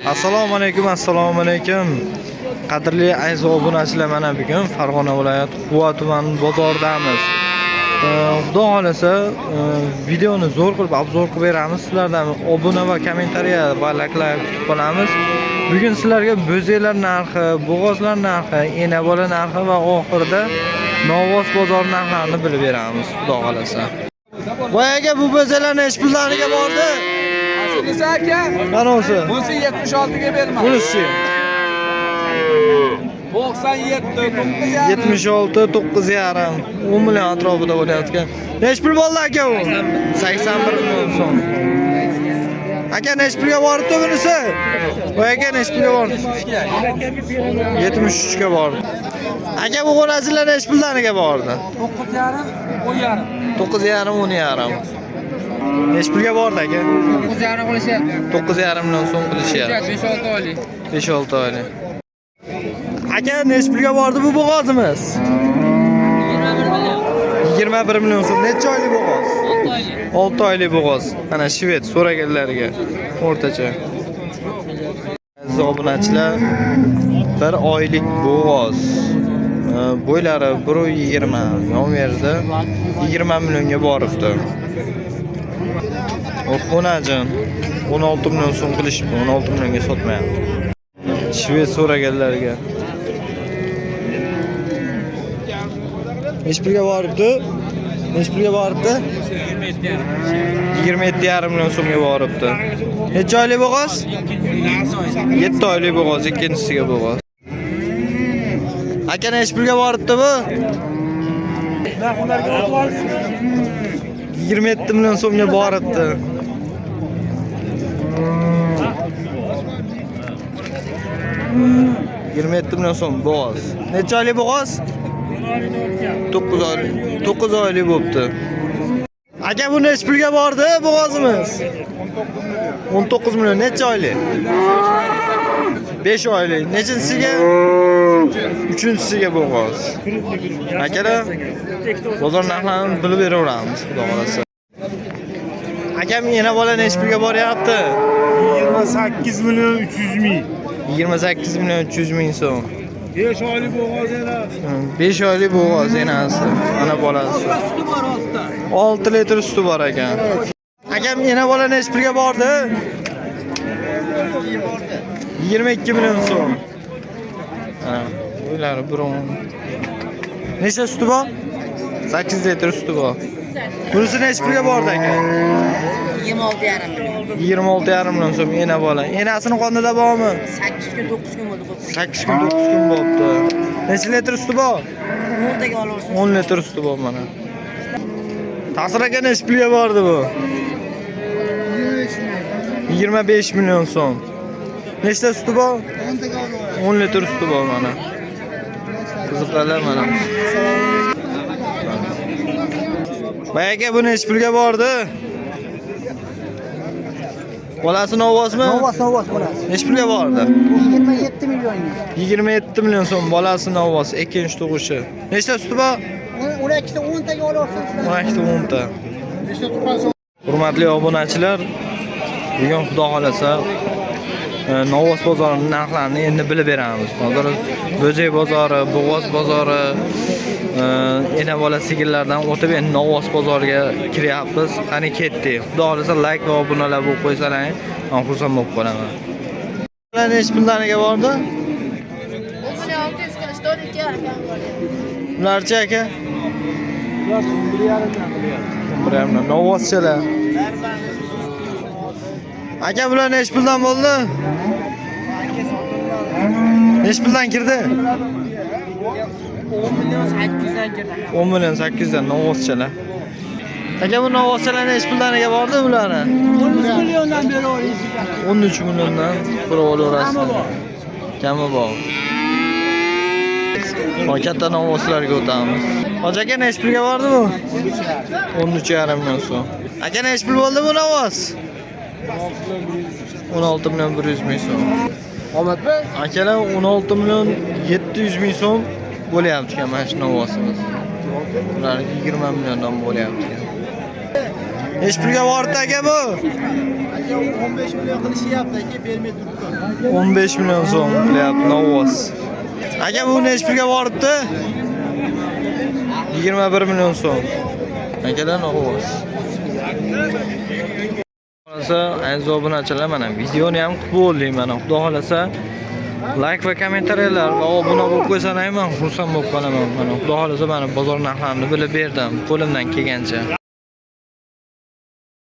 Assalomu alaykum. Qadrli aziz obunachilar, mana bugun Farg'ona viloyati Quva tuman bozoridamiz. Xudo xolasa videoni zo'r qilib obzor qilib beramiz. Sizlardan obuna va kommentariya va layklar kutib qolamiz. Bugun sizlarga bo'zaklar narxi, bo'g'ozlar narxi, enabola narxi va oxirida Novvos bozor narxlarini bilib beramiz. Xudo xolasa. Voy aka, bu bo'zaklar necha pullariga bordi? Nisa aka? Mana o'zi. Bunisi 76 ga berman. Bunisi 97, 76, 9,5. 10 million atrofida bo'layotgan. Necha pul bo'ldi aka u? 81 million so'm. Aka necha pulga bordi bunisi? Voy aka necha pulga bordi? 73 ga bordi. Aka bu qo'nachilar necha pullariga bordi? 9,5, 10,5. 9,5, 10,5. Necha pulga bordi aka? 9,5 qilishyapti. 9,5 million so'm qilishyapti. 5-6 oylik. 5-6 oylik. Aka necha pulga bordi bu bo'g'ozimiz? 21 million so'm. Necha oylik bo'g'oz? 6 oylik. 6 oylik bo'g'oz. Mana shved so'raganlarga o'rtacha. Aziz obunachilar, 1 oylik bo'g'oz. Bo'ylari 1,20, yo'merdi 20 millionga boribdi. O'xonajin 16 million so'm qilishibdi, 16 millionga sotmayapti. Shved so'raganlarga. Necha pulga boribdi? Necha pulga boribdi? 27,5 million so'mga boribdi. Necha oylik bo'g'oz? 7 oylik bo'g'oz, ikkinchisiga bo'g'oz. Aka necha pulga boribdi bu? 27 million so'mga boribdi. $27 million so'm bo'g'oz. Necha oylik bo'g'oz? 9 oylik. 9 oylik bo'pti. Aka bu necha pulga bordi bo'g'ozimiz? 19 million. Necha oylik? 5 oylik. Nechinchisiga? 3-chisiga bo'g'oz. Akalar bozor narxlarini bilib beraveramiz, xudo xolasa. Akam yana bola necha pulga boryapti? 28 million 300 ming. 28 million 300 ming so'm. 5 oylik bo'g'oz yana. 5 oylik bo'g'oz enasi. Ana bolasi. 6 litr suti bor ekan. Akam yana bola necha pulga bordi? 22 million so'm. Ana, uylari biron. Necha suti bor? 8 litr suti bor. Bunisi necha pulga bordi aka? 26,5 million. 26,5 million so'm ena bola. Enasini qonida bormi? 8 kun 9 kun bo'ldi. 8 kun 9 kun bo'libdi. Necha litr suti bor? 10 taga olarsiz. 10 litr suti bor mana. Tasir aka necha pulga bordi bu? 25 million so'm. Nechta suti bor? 10 litr suti bor mana. Qiziqlar mana. Voy aka bu necha pulga bordi? Bolasi Novvosmi? Novvos bolasi. Necha pulga bordi? 27 million. 27 million so'm bolasi Novvos, ikkinchi tug'ishi. Nechta suti bor? Ular ikkita 10 taga olarsiz. 10 ta. Hurmatli obunachilar, bugun xudo xolasa Novvos bozorining narxlarini endi bilib beramiz. Hozir Bo'zak bozori, Bo'g'oz bozori, ena bola sigirlardan o'tib endi Novvos bozoriga kiryapmiz. Qani ketdik. Xudo xolasa like va obunalar bo'lib qo'ysalaring, men xursand bo'lib qolaman. Ular necha pullariga bordi? 600 qilish 4,5 bordi. Ularchi aka? 1,5 Novvoschalar. Aka bular necha puldan bo'ldi? Necha puldan kirdi? 10 million 800 dan kirdi. 10 million 800 dan Novvoschalar. Aka bu Novvoschalar necha pullarga bordi bularni? 13 milliondan beri olyapsiz. 13 milliondan pul olaverasiz. Kami bor. Katta Novvoslarga o'tamiz. Hoji aka necha pulga bordi bu? 13,5 million so'm. Aka necha pul bo'ldi bu Novvos? 16 million 100 ming so'm. Omadmi? Akalar 16 million 700 ming so'm bo'lyapti ekan mana shu Novvosimiz. Ular 20 milliondan bo'lyapti ekan. Nechi pulga bordi aka bu? 15 million qilishyapti aka, bermay turibdi. 15 million so'm qilyapti Novos. Aka bu nechi pulga boribdi? 21 million so'm. Akadan Novos. Xolasa aziz obunachilar, mana videoni ham qilib bo'ldik mana. Xudo xolasa like va kommentariyalar va obuna bo'lib qo'ysanayman, xursand bo'lib qolaman. Mana Xudo xolasa mana bozor narxlarini bilib berdim qo'limdan kelgancha.